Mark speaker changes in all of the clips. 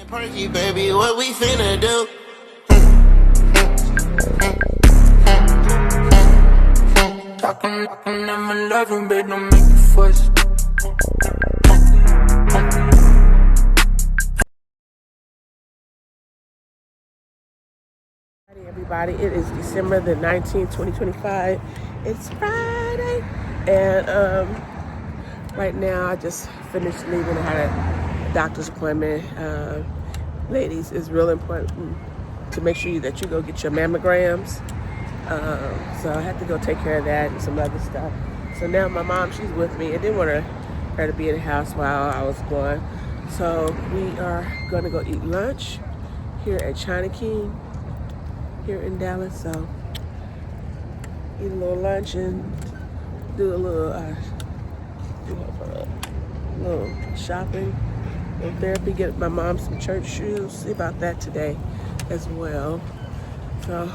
Speaker 1: Perky, baby, what we finna do? Talking, I'm in love, baby, don't make a fuss.
Speaker 2: Hey everybody, it is December the 19th, 2025. It's Friday, and right now I just finished leaving. I had a doctor's appointment. Ladies, it's real important to make sure that you go get your mammograms. So I had to go take care of that and some other stuff. So now my mom, she's with me. I didn't want her to be in the house while I was gone. So we are going to go eat lunch here at China King here in Dallas. So eat a little lunch and do a little shopping and therapy. Get my mom some church shoes. See about that today as well. So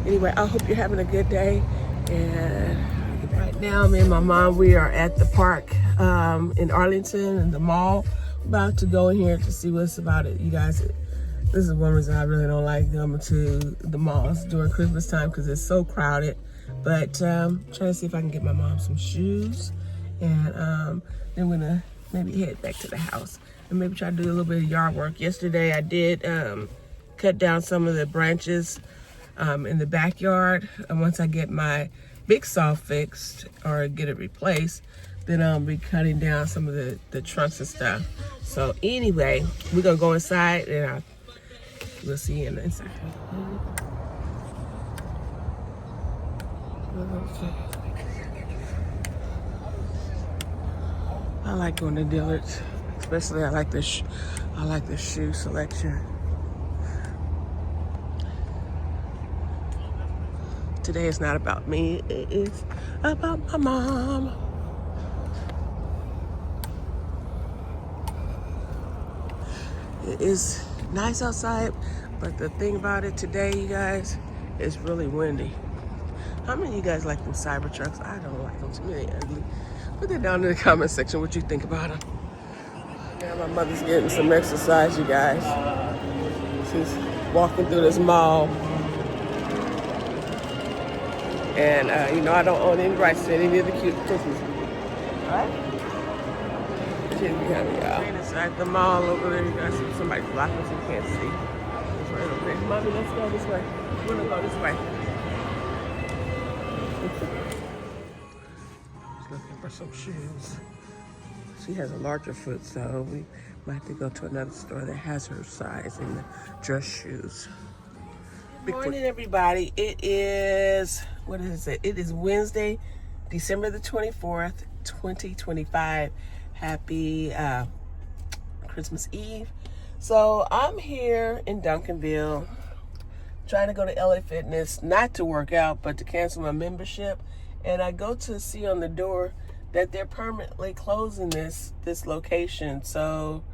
Speaker 2: anyway, I hope you're having a good day. And right now, me and my mom, we are at the park in Arlington in the mall. About to go in here to see what's about it. You guys, this is one reason I really don't like going to the malls during Christmas time because it's so crowded. But trying to see if I can get my mom some shoes. And then we're gonna maybe head back to the house and maybe try to do a little bit of yard work. Yesterday I did cut down some of the branches in the backyard. And once I get my big saw fixed or get it replaced, then I'll be cutting down some of the trunks and stuff. So anyway, we're gonna go inside and we'll see you in the inside. Okay. I like going to Dillard's, especially I like the shoe selection. Today is not about me, it is about my mom. It is nice outside, but the thing about it today, you guys, it's really windy. How many of you guys like them cyber trucks? I don't like them. To me, they're ugly. Put that down in the comment section what you think about them. Now my mother's getting some exercise, you guys. She's walking through this mall. And, you know, I don't own any rights to any of the cute Christmas. All right? She's behind me, y'all. Inside the mall over there, you guys see somebody's blocking so you can't see. It's right over there. Mommy, let's go this way. We're gonna go this way. She's looking for some shoes. She has a larger foot, so we might have to go to another store that has her size in the dress shoes. Good morning, everybody. It is, what is it? It is Wednesday, December the 24th, 2025. Happy Christmas Eve. So I'm here in Duncanville trying to go to LA Fitness, not to work out, but to cancel my membership. And I go to see on the door that they're permanently closing this location. So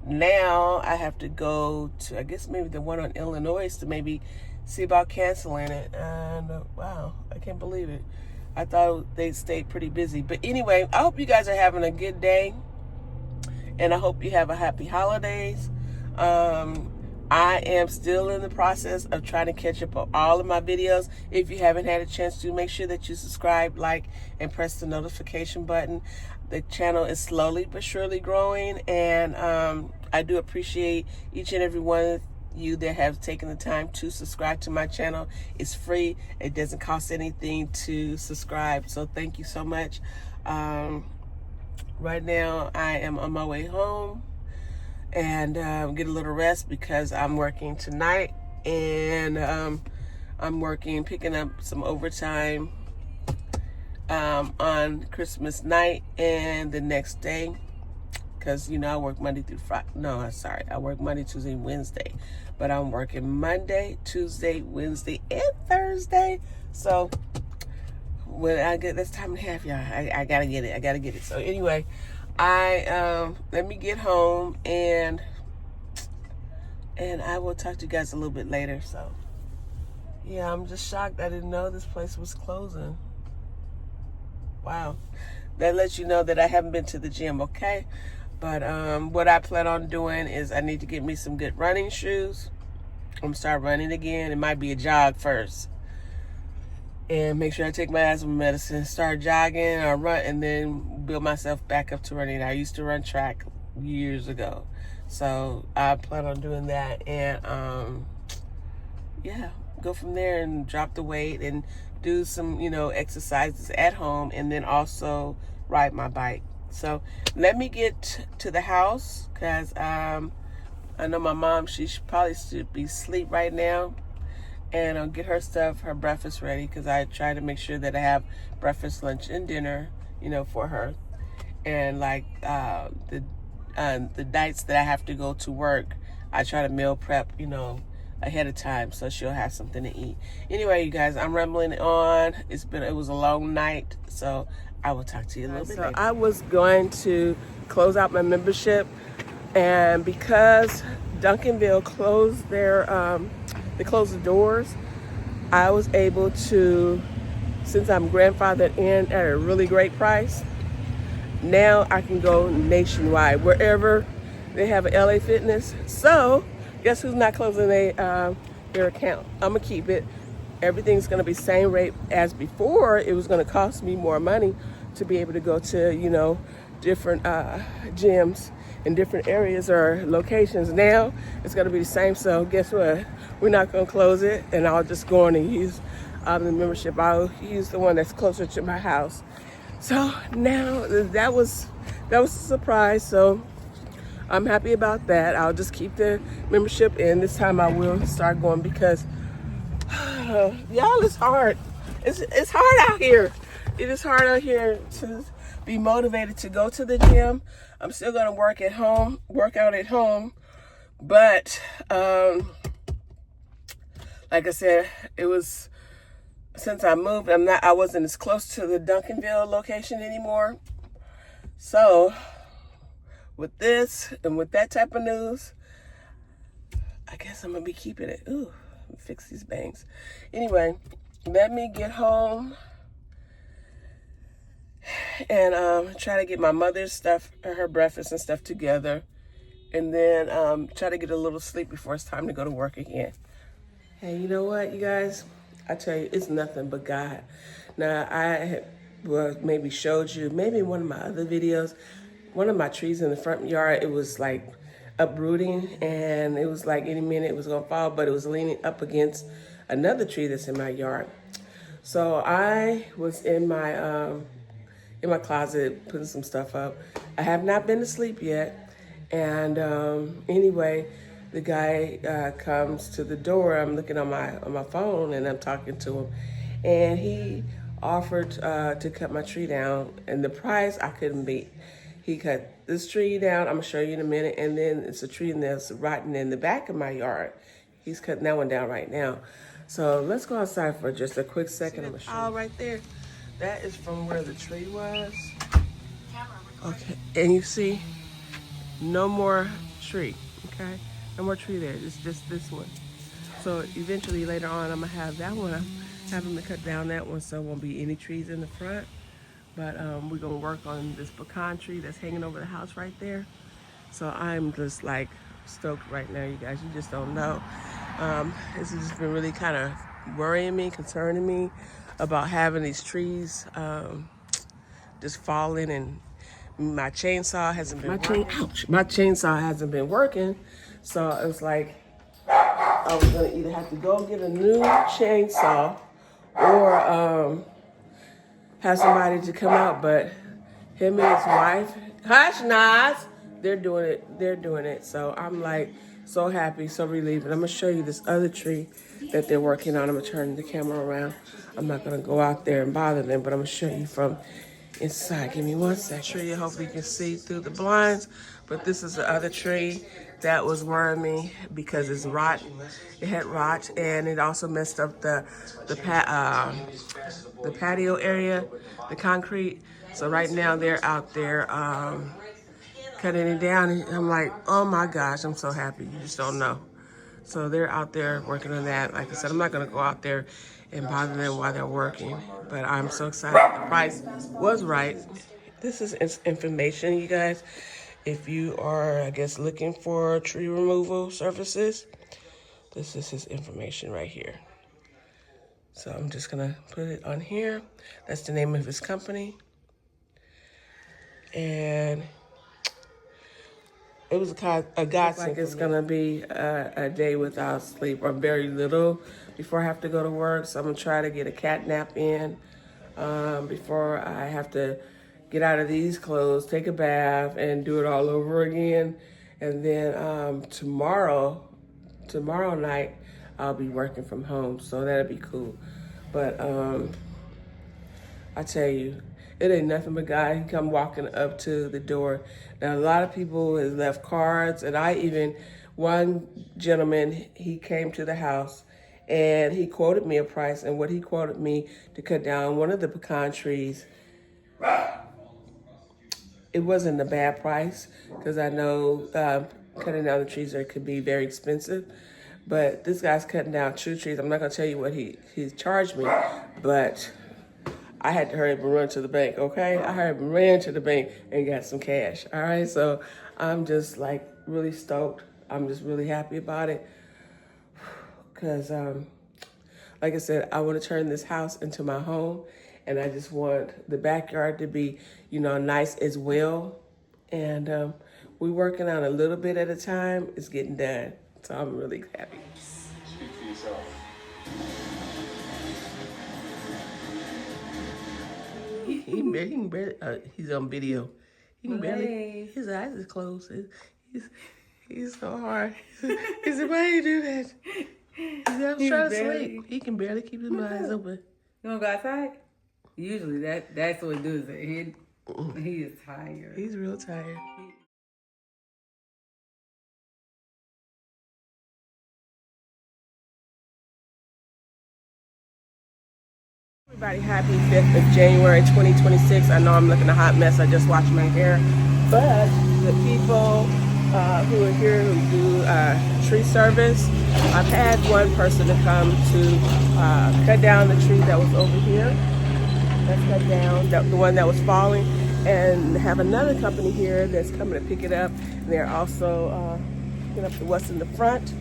Speaker 2: now I have to go to, I guess maybe the one on Illinois to maybe see about canceling it. And wow, I can't believe it. I thought they stayed pretty busy. But anyway, I hope you guys are having a good day. And I hope you have a happy holidays. I am still in the process of trying to catch up on all of my videos. If you haven't had a chance to, make sure that you subscribe, like, and press the notification button. The channel is slowly but surely growing. And I do appreciate each and every one of you that have taken the time to subscribe to my channel. It's free. It doesn't cost anything to subscribe. So thank you so much. Right now I am on my way home and get a little rest because I'm working tonight, and I'm picking up some overtime on Christmas night and the next day. Because, you know, I work Monday through Friday. No, sorry. I work Monday, Tuesday, Wednesday. But I'm working Monday, Tuesday, Wednesday, and Thursday. So when I get this time and a half, y'all, I got to get it. I got to get it. So anyway, let me get home and I will talk to you guys a little bit later. So yeah, I'm just shocked. I didn't know this place was closing. Wow. That lets you know that I haven't been to the gym, okay? But what I plan on doing is I need to get me some good running shoes. I'm gonna start running again. It might be a jog first. And make sure I take my asthma medicine, start jogging or run, and then build myself back up to running. I used to run track years ago. So I plan on doing that. And yeah, go from there and drop the weight and do some, exercises at home, and then also ride my bike. So let me get to the house because I know my mom, she probably should be asleep right now. And I'll get her stuff, her breakfast ready, because I try to make sure that I have breakfast, lunch, and dinner, for her. And like the nights that I have to go to work, I try to meal prep, ahead of time, so she'll have something to eat. Anyway, you guys, I'm rambling on. It was a long night, so I will talk to you a little bit later. I was going to close out my membership, and because Duncanville closed they closed the doors, I was able to, since I'm grandfathered in at a really great price, now I can go nationwide, wherever they have an LA Fitness. So guess who's not closing their account? I'm gonna keep it. Everything's gonna be same rate as before. It was gonna cost me more money to be able to go to, different gyms in different areas or locations. Now it's gonna be the same. So guess what? We're not gonna close it, and I'll just go on and use the membership. I'll use the one that's closer to my house. So now that was a surprise. So I'm happy about that. I'll just keep the membership, and this time I will start going because y'all, it's hard. It's hard out here. It is hard out here to be motivated to go to the gym. I'm still gonna work out at home, but like I said, it was since I moved. I wasn't as close to the Duncanville location anymore. So with this and with that type of news, I guess I'm gonna be keeping it. Ooh, let me fix these bangs. Anyway, let me get home and try to get my mother's stuff, her breakfast and stuff together, and then try to get a little sleep before it's time to go to work again. Hey, you know what, you guys? I tell you, it's nothing but God. Now, I maybe showed you, maybe in one of my other videos, one of my trees in the front yard, it was like uprooting, and it was like any minute it was gonna fall, but it was leaning up against another tree that's in my yard. So I was in my closet putting some stuff up. I have not been to sleep yet. And anyway, the guy comes to the door. I'm looking on my phone, and I'm talking to him. And he offered to cut my tree down, and the price I couldn't beat. He cut this tree down. I'm gonna show you in a minute. And then it's a tree that's rotting in the back of my yard. He's cutting that one down right now. So let's go outside for just a quick second. I'm gonna show you. All right there. That is from where the tree was. Okay, and you see, no more tree, okay? No more tree there, it's just this one. So eventually later on, I'm gonna have that one. I'm having to cut down that one so there won't be any trees in the front. But we're gonna work on this pecan tree that's hanging over the house right there. So I'm just like stoked right now, you guys, you just don't know. This has just been really kind of worrying me, concerning me about having these trees just falling, and my chainsaw hasn't been working. My chainsaw hasn't been working, so it was like I was gonna either have to go get a new chainsaw or have somebody to come out. But him and his wife, hush, Nas, they're doing it. So I'm like so happy, so relieved. And I'm gonna show you this other tree that they're working on. I'm gonna turn the camera around. I'm not gonna go out there and bother them, but I'm gonna show you from inside. Give me 1 second. Tree, hopefully you can see through the blinds. But this is the other tree that was worrying me because it's rot. It had rot, and it also messed up the patio area, the concrete. So right now they're out there cutting it down, and I'm like, oh my gosh, I'm so happy. You just don't know. So they're out there working on that. Like I said, I'm not gonna go out there and bother them while they're working, but I'm so excited. The price was right. This is information, you guys. If you are, I guess, looking for tree removal services, this is his information right here. So I'm just gonna put it on here. That's the name of his company. And it was a godsend. Like it's gonna be a day without sleep or very little before I have to go to work. So I'm gonna try to get a cat nap in before I have to get out of these clothes, take a bath, and do it all over again. And then tomorrow night, I'll be working from home, so that'll be cool. But I tell you, it ain't nothing but God. He come walking up to the door. Now, a lot of people has left cards, and one gentleman, he came to the house, and he quoted me a price, and what he quoted me to cut down one of the pecan trees, it wasn't a bad price, because I know cutting down the trees there could be very expensive. But this guy's cutting down true trees. I'm not going to tell you what he's charged me, but I had to hurry up and run to the bank, okay? I hurried up and ran to the bank and got some cash, all right? So I'm just like really stoked. I'm just really happy about it because, like I said, I want to turn this house into my home, and I just want the backyard to be, nice as well. And we're working on a little bit at a time. It's getting done, so I'm really happy. Speak for yourself. He can barely, he's on video. He can barely, his eyes is closed. He's so hard. He said, why you do that? He said, I was trying to sleep. He can barely keep his eyes open.
Speaker 3: You want to go outside? Usually that's what he does. He is tired.
Speaker 2: He's real tired. Everybody, happy 5th of January 2026. I know I'm looking a hot mess. I just washed my hair. But the people who are here who do tree service, I've had one person to come to cut down the tree that was over here. That's cut down, the one that was falling. And have another company here that's coming to pick it up. And they're also picking up what's in the front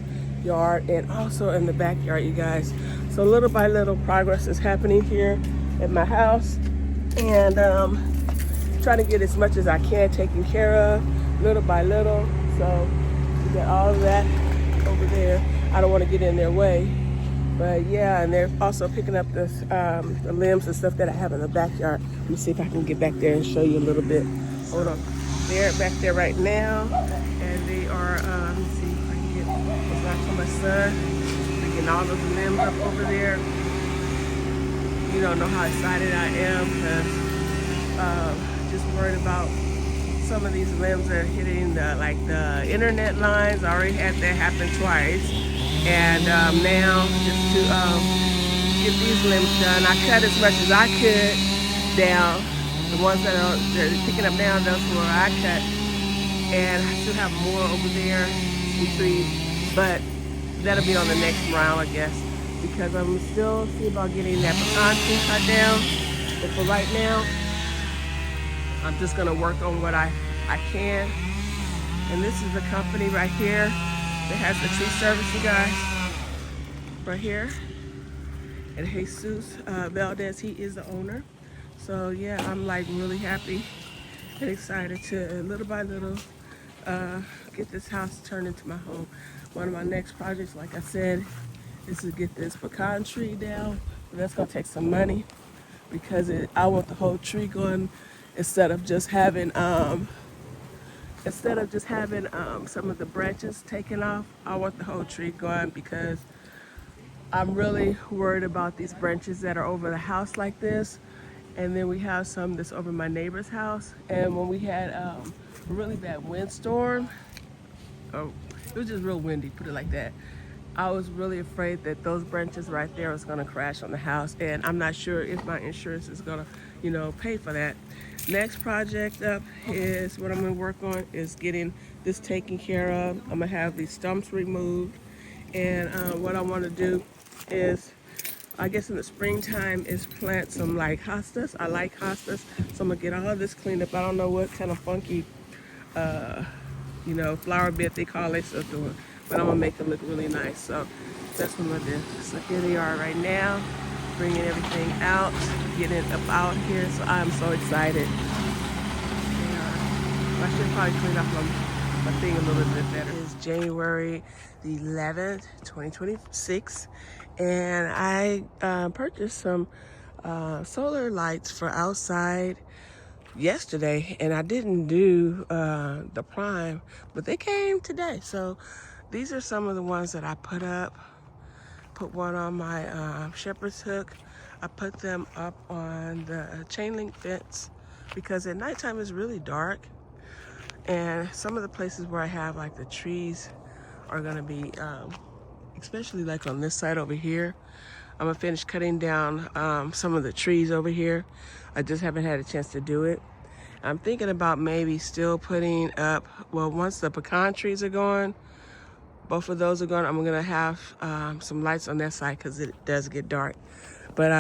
Speaker 2: yard and also in the backyard, you guys. So little by little progress is happening here at my house, and trying to get as much as I can taken care of little by little. So we got all of that over there. I don't want to get in their way, but yeah. And they're also picking up the limbs and stuff that I have in the backyard. Let me see if I can get back there and show you a little bit. Hold on. They're back there right now, and they are let me see if I can get what's back to my son. Getting all those limbs up over there. You don't know how excited I am, because just worried about some of these limbs that are hitting the internet lines. I already had that happen twice, and now just to get these limbs done, I cut as much as I could down. The ones that are picking up now, those were I cut, and I still have more over there, some trees, but that'll be on the next round, I guess, because I'm still see about getting that pecan tree cut down. But for right now, I'm just gonna work on what I can. And this is the company right here that has the tree service, you guys, right here. And Jesus Valdez, he is the owner. So yeah, I'm like really happy and excited to little by little get this house turned into my home. One of my next projects, like I said, is to get this pecan tree down. But that's gonna take some money because I want the whole tree going instead of just having some of the branches taken off. I want the whole tree going because I'm really worried about these branches that are over the house like this. And then we have some that's over my neighbor's house. And when we had a really bad windstorm, it was just real windy, put it like that, I was really afraid that those branches right there was gonna crash on the house, and I'm not sure if my insurance is gonna, pay for that. Next project up is what I'm gonna work on is getting this taken care of. I'm gonna have these stumps removed, and what I wanna do is, I guess in the springtime, is plant some like hostas. I like hostas, so I'm gonna get all of this cleaned up. I don't know what kind of funky you know, flower bed they call it, so door. But I'm gonna make it look really nice. So that's what I'm gonna do. So here they are right now, bringing everything out, getting it up out here. So I'm so excited. They are. I should probably clean up my thing a little bit better. It's January the 11th, 2026, and I purchased some solar lights for outside yesterday, and I didn't do the prime, but they came today. So these are some of the ones that I put up. Put one on my shepherd's hook. I put them up on the chain link fence because at nighttime it's really dark, and some of the places where I have like the trees are gonna be especially like on this side over here. I'm gonna finish cutting down some of the trees over here. I just haven't had a chance to do it. I'm thinking about maybe still putting up, well, once the pecan trees are gone, both of those are gone, I'm gonna have some lights on that side because it does get dark. But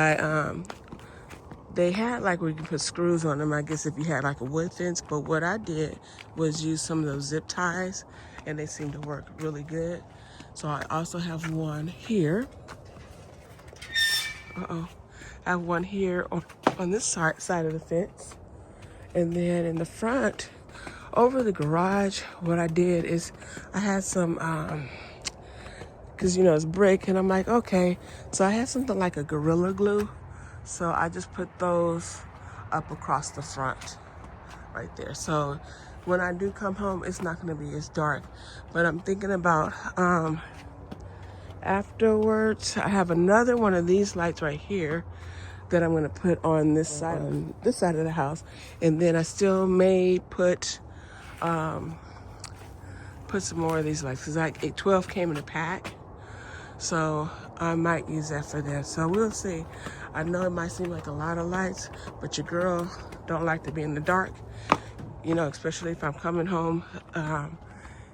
Speaker 2: they had like where you can put screws on them, I guess if you had like a wood fence, but what I did was use some of those zip ties and they seem to work really good. So I also have one here. I have one here on this side of the fence. And then in the front, over the garage, what I did is I had some, cause you know, it's brick, and I'm like, okay. So I had something like a Gorilla Glue. So I just put those up across the front right there. So when I do come home, it's not gonna be as dark. But I'm thinking about, afterwards, I have another one of these lights right here that I'm gonna put on this side of the house, and then I still may put some more of these lights because like 12 came in a pack, so I might use that for that. So we'll see. I know it might seem like a lot of lights, but your girl don't like to be in the dark, you know, especially if I'm coming home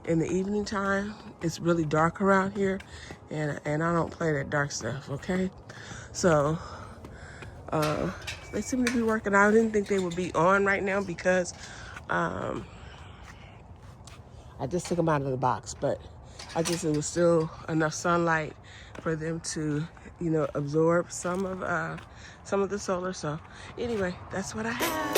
Speaker 2: in the evening time. It's really dark around here, and I don't play that dark stuff, okay? So they seem to be working out. I didn't think they would be on right now because I just took them out of the box, but it was still enough sunlight for them to, you know, absorb some of the solar. So anyway, that's what I have.